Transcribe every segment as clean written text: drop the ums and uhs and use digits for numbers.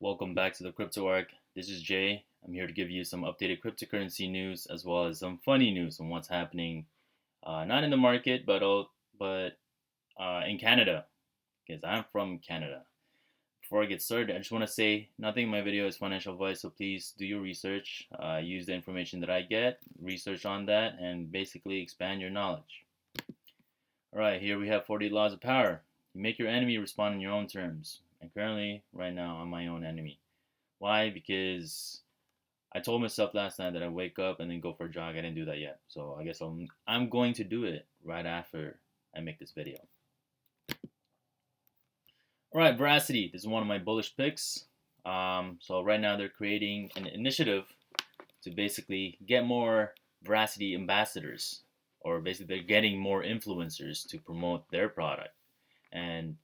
Welcome back to the Crypto Arc. This is Jay. I'm here to give you some updated cryptocurrency news as well as some funny news on what's happening, not in the market, but in Canada, because I'm from Canada. Before I get started, I just want to say nothing in my video is financial advice, so please do your research. Use the information that I get, research on that, and basically expand your knowledge. All right, here we have 40 laws of power. You make your enemy respond in your own terms. And currently, right now, I'm my own enemy. Why? Because I told myself last night that I wake up and then go for a jog. I didn't do that yet. So I guess I'm going to do it right after I make this video. All right, Verasity. This is one of my bullish picks. So right now they're creating an initiative to basically get more Verasity ambassadors, or basically they're getting more influencers to promote their product. And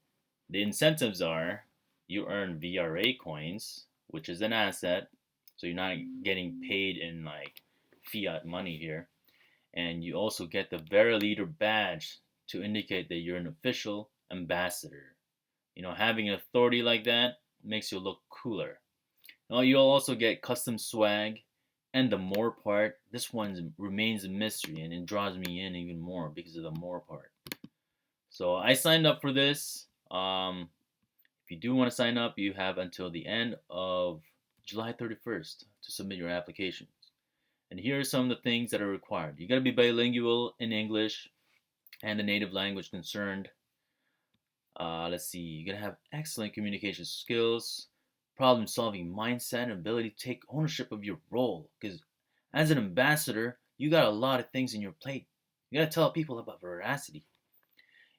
the incentives are you earn VRA coins, which is an asset, so you're not getting paid in like fiat money here. And you also get the Veraleader badge to indicate that you're an official ambassador. You know, having an authority like that makes you look cooler. Now, you'll also get custom swag, and the more part, this one remains a mystery and it draws me in even more because of the more part. So I signed up for this. If you do want to sign up, you have until the end of July 31st to submit your applications. And here are some of the things that are required. You got to be bilingual in English and the native language concerned. Let's see, you got to have excellent communication skills, problem solving mindset, and ability to take ownership of your role. Because as an ambassador, you got a lot of things in your plate. You got to tell people about Verasity.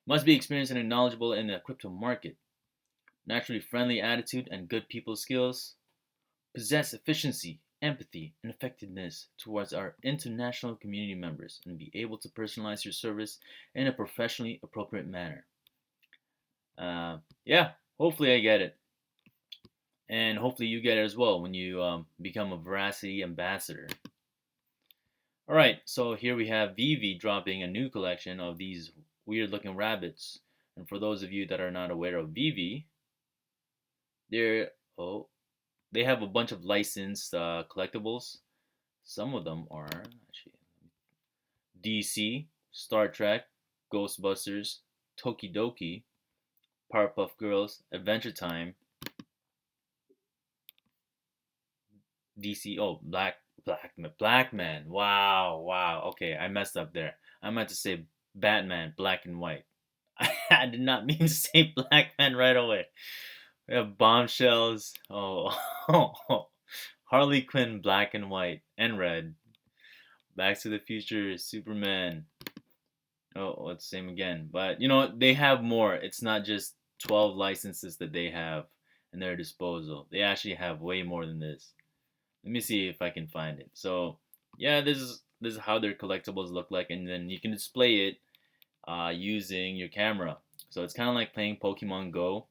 Must be experienced and knowledgeable in the crypto market. Naturally friendly attitude and good people skills. Possess efficiency, empathy, and effectiveness towards our international community members, and be able to personalize your service in a professionally appropriate manner. Yeah, hopefully I get it. And hopefully you get it as well when you become a Verasity ambassador. Alright, so here we have Vivi dropping a new collection of these weird looking rabbits. And for those of you that are not aware of Vivi, they have a bunch of licensed collectibles. Some of them are actually DC, Star Trek, Ghostbusters, Tokidoki, Powerpuff Girls, Adventure Time, DC. Oh, Black Man. Wow. Okay, I messed up there. I meant to say Batman, Black and White. I did not mean to say Black Man right away. We have Bombshells. Oh, Harley Quinn, Black and White and Red. Back to the Future, Superman. Oh, it's the same again. But you know, they have more. It's not just 12 licenses that they have in their disposal. They actually have way more than this. Let me see if I can find it. So, yeah, this is how their collectibles look like, and then you can display it using your camera. So it's kind of like playing Pokemon Go.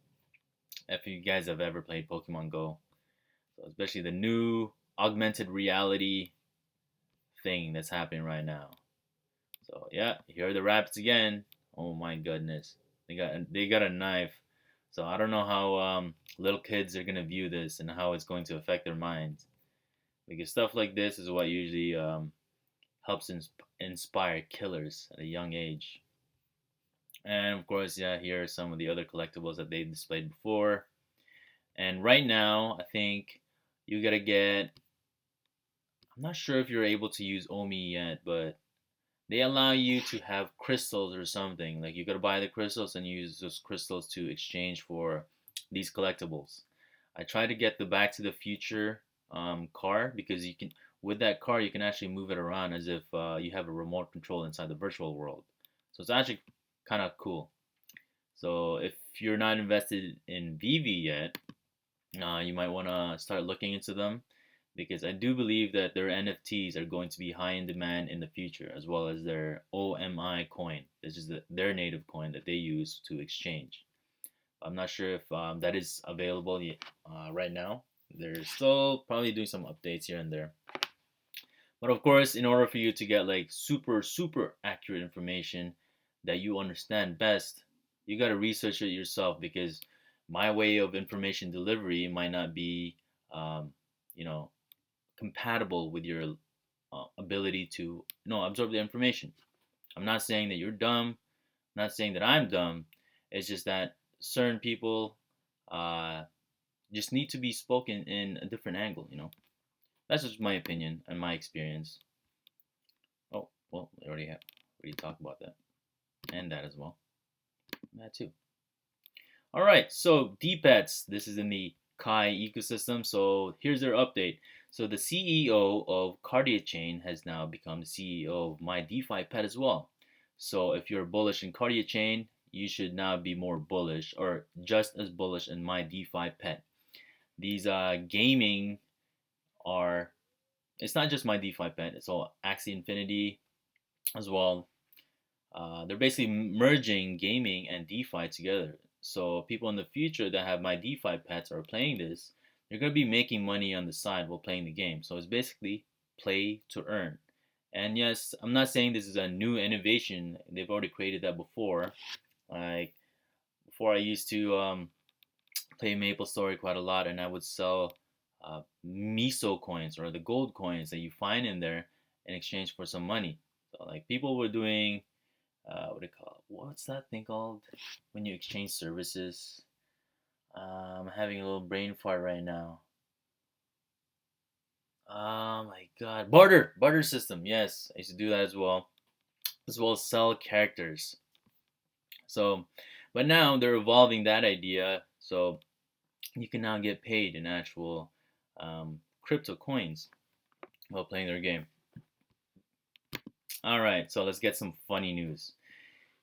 If you guys have ever played Pokemon Go, so especially the new augmented reality thing that's happening right now. So yeah, here are the rabbits again. Oh my goodness, they got a knife. So I don't know how little kids are gonna view this and how it's going to affect their minds, because stuff like this is what usually helps inspire killers at a young age. And of course, yeah, here are some of the other collectibles that they displayed before. And right now, I think you gotta get. I'm not sure if you're able to use Omi yet, but they allow you to have crystals or something. Like you gotta buy the crystals and use those crystals to exchange for these collectibles. I tried to get the Back to the Future car, because you can, with that car, you can actually move it around as if you have a remote control inside the virtual world. So it's actually kind of cool. So if you're not invested in Vivi yet, you might want to start looking into them, because I do believe that their NFTs are going to be high in demand in the future, as well as their OMI coin. This is their native coin that they use to exchange. I'm not sure if that is available yet, right now. They're still probably doing some updates here and there. But of course, in order for you to get like super accurate information that you understand best, you got to research it yourself, because my way of information delivery might not be, um, you know, compatible with your ability to, absorb the information. I'm not saying that you're dumb. I'm not saying that I'm dumb. It's just that certain people uh, just need to be spoken in a different angle. That's just my opinion and my experience. Oh, well, we already talked about that and that as well. That too. All right, so DPETs, this is in the Kai ecosystem. So here's their update. So the CEO of Cardia Chain has now become the CEO of my DeFi pet as well. So if you're bullish in Cardia Chain, you should now be more bullish or just as bullish in my DeFi pet. These gaming are, it's not just my DeFi pet, it's all Axie Infinity as well. They're basically merging gaming and DeFi together. So people in the future that have my DeFi pets are playing this, they're going to be making money on the side while playing the game. So it's basically play to earn. And yes, I'm not saying this is a new innovation. They've already created that before. Like before, I used to play MapleStory quite a lot, and I would sell miso coins or the gold coins that you find in there in exchange for some money. So like people were doing what do you call it? What's that thing called when you exchange services? I'm having a little brain fart right now. Oh my god, barter system. Yes, I used to do that as well as sell characters. So, but now they're evolving that idea, so you can now get paid in actual crypto coins while playing their game. All right, so let's get some funny news.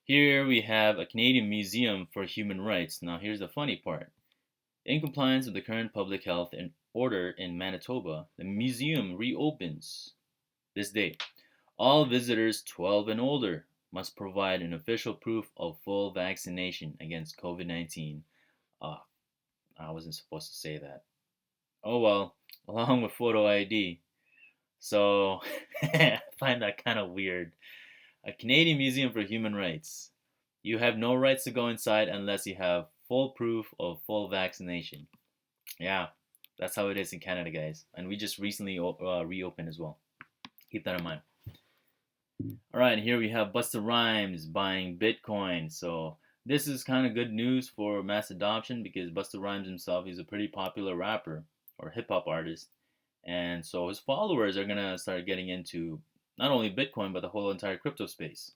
Here we have a Canadian Museum for Human Rights. Now, here's the funny part. In compliance with the current public health and order in Manitoba, the museum reopens this day. All visitors 12 and older must provide an official proof of full vaccination against COVID-19. Ah, I wasn't supposed to say that. Oh well, along with photo ID. So, I find that kind of weird. A Canadian Museum for Human Rights. You have no rights to go inside unless you have full proof of full vaccination. Yeah, that's how it is in Canada, guys. And we just recently reopened as well. Keep that in mind. All right, here we have Busta Rhymes buying Bitcoin. So this is kind of good news for mass adoption because Busta Rhymes himself is a pretty popular rapper or hip hop artist. And so his followers are going to start getting into not only Bitcoin, but the whole entire crypto space.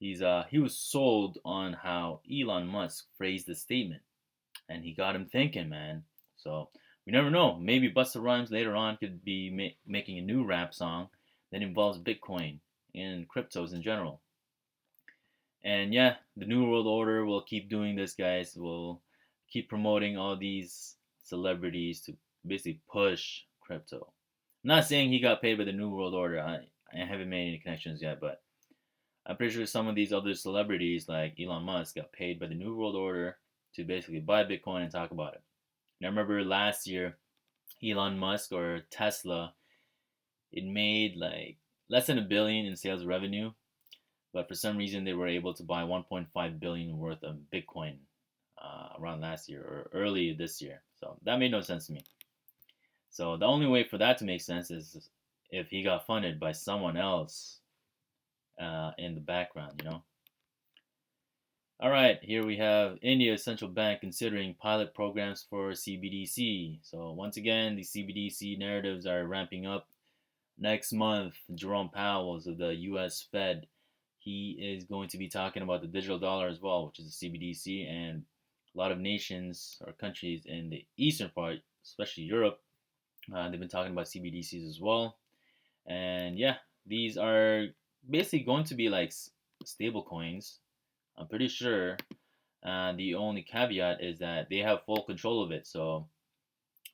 He was sold on how Elon Musk phrased the statement, and he got him thinking, man. So we never know. Maybe Busta Rhymes later on could be making a new rap song that involves Bitcoin and cryptos in general. And yeah, the New World Order will keep doing this, guys. Will keep promoting all these celebrities to basically push crypto. I'm not saying he got paid by the New World Order. I haven't made any connections yet, but I'm pretty sure some of these other celebrities like Elon Musk got paid by the New World Order to basically buy Bitcoin and talk about it. And I remember last year, Elon Musk or Tesla, it made like less than $1 billion in sales revenue, but for some reason they were able to buy 1.5 billion worth of Bitcoin around last year or early this year. So that made no sense to me. So the only way for that to make sense is if he got funded by someone else in the background. All right, here we have India's central bank considering pilot programs for CBDC. So once again, the CBDC narratives are ramping up. Next month, Jerome Powell of the U.S. Fed, he is going to be talking about the digital dollar as well, which is the CBDC, and a lot of nations or countries in the eastern part, especially Europe, they've been talking about CBDCs as well. And yeah, these are basically going to be like stable coins. I'm pretty sure. The only caveat is that they have full control of it. So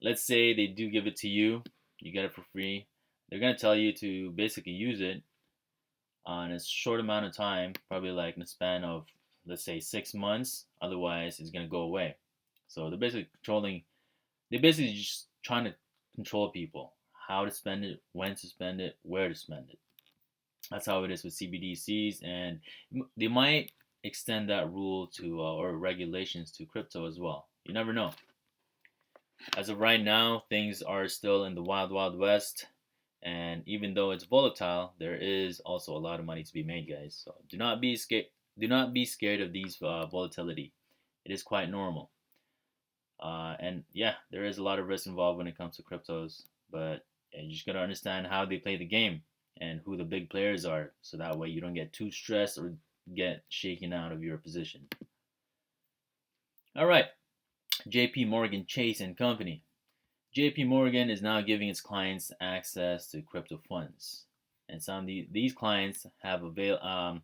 let's say they do give it to you, you get it for free. They're going to tell you to basically use it in a short amount of time, probably like in the span of, let's say, 6 months. Otherwise, it's going to go away. So they're basically just trying to control people, how to spend it, when to spend it, where to spend it. That's how it is with CBDCs, and they might extend that rule to or regulations to crypto as well. You never know. As of right now, things are still in the wild, wild west. And even though it's volatile, there is also a lot of money to be made, guys. So do not be scared. Do not be scared of these volatility. It is quite normal. And yeah, there is a lot of risk involved when it comes to cryptos, but yeah, you just gotta understand how they play the game and who the big players are, so that way you don't get too stressed or get shaken out of your position. All right, JPMorgan Chase and Company. JPMorgan is now giving its clients access to crypto funds, and some of these clients are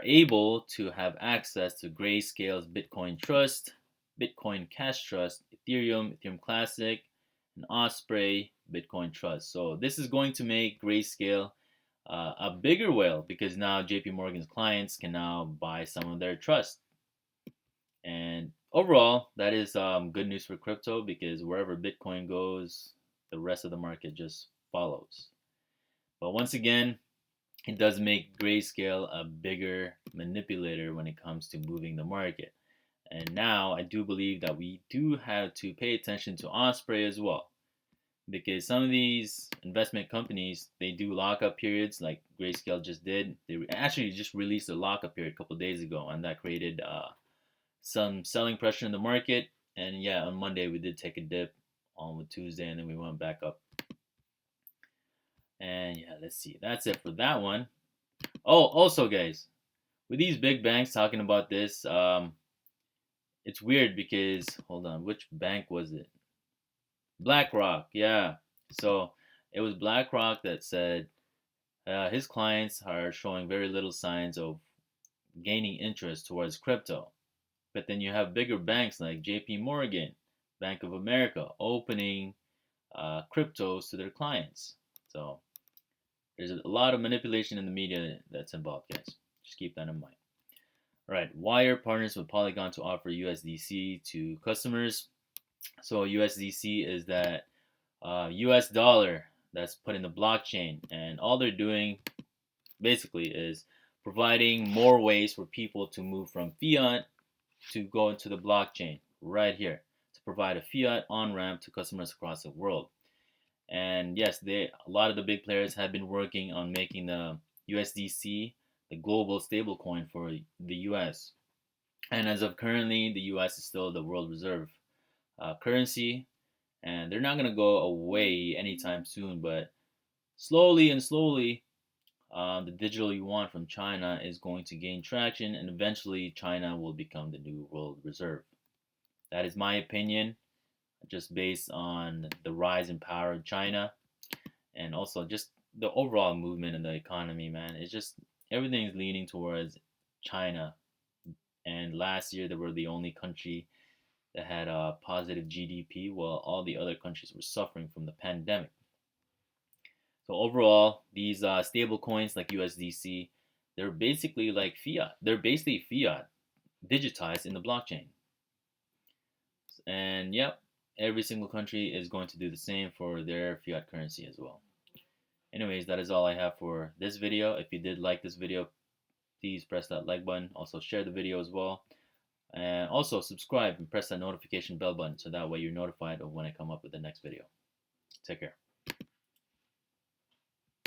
able to have access to Grayscale's Bitcoin Trust, Bitcoin Cash Trust, Ethereum Classic, and Osprey Bitcoin Trust. So this is going to make Grayscale a bigger whale, because now JP Morgan's clients can now buy some of their trust. And overall, that is good news for crypto, because wherever Bitcoin goes, the rest of the market just follows. But once again, it does make Grayscale a bigger manipulator when it comes to moving the market. And now I do believe that we do have to pay attention to Osprey as well, because some of these investment companies, they do lockup periods like Grayscale just did. They actually just released a lockup period a couple of days ago, and that created some selling pressure in the market. And yeah, on Monday we did take a dip on Tuesday, and then we went back up. And yeah, let's see. That's it for that one. Oh, also, guys, with these big banks talking about this, it's weird because, hold on, which bank was it? BlackRock, yeah. So it was BlackRock that said his clients are showing very little signs of gaining interest towards crypto. But then you have bigger banks like JP Morgan, Bank of America, opening cryptos to their clients. So there's a lot of manipulation in the media that's involved, guys. Just keep that in mind. All right, Wyre partners with Polygon to offer USDC to customers. So USDC is that US dollar that's put in the blockchain, and all they're doing basically is providing more ways for people to move from fiat to go into the blockchain right here, to provide a fiat on-ramp to customers across the world. And yes, a lot of the big players have been working on making the USDC the global stablecoin for the US. And as of currently, the US is still the world reserve currency, and they're not going to go away anytime soon. But slowly and slowly, the digital yuan from China is going to gain traction, and eventually China will become the new world reserve. That is my opinion, just based on the rise in power of China, and also just the overall movement in the economy, man. It's just everything is leaning towards China. And last year they were the only country that had a positive GDP, while all the other countries were suffering from the pandemic. So overall, these stable coins like USDC, they're basically like fiat. They're basically fiat digitized in the blockchain. And yep, every single country is going to do the same for their fiat currency as well. Anyways, that is all I have for this video. If you did like this video, please press that like button. Also share the video as well. And also subscribe and press that notification bell button, so that way you're notified of when I come up with the next video. Take care.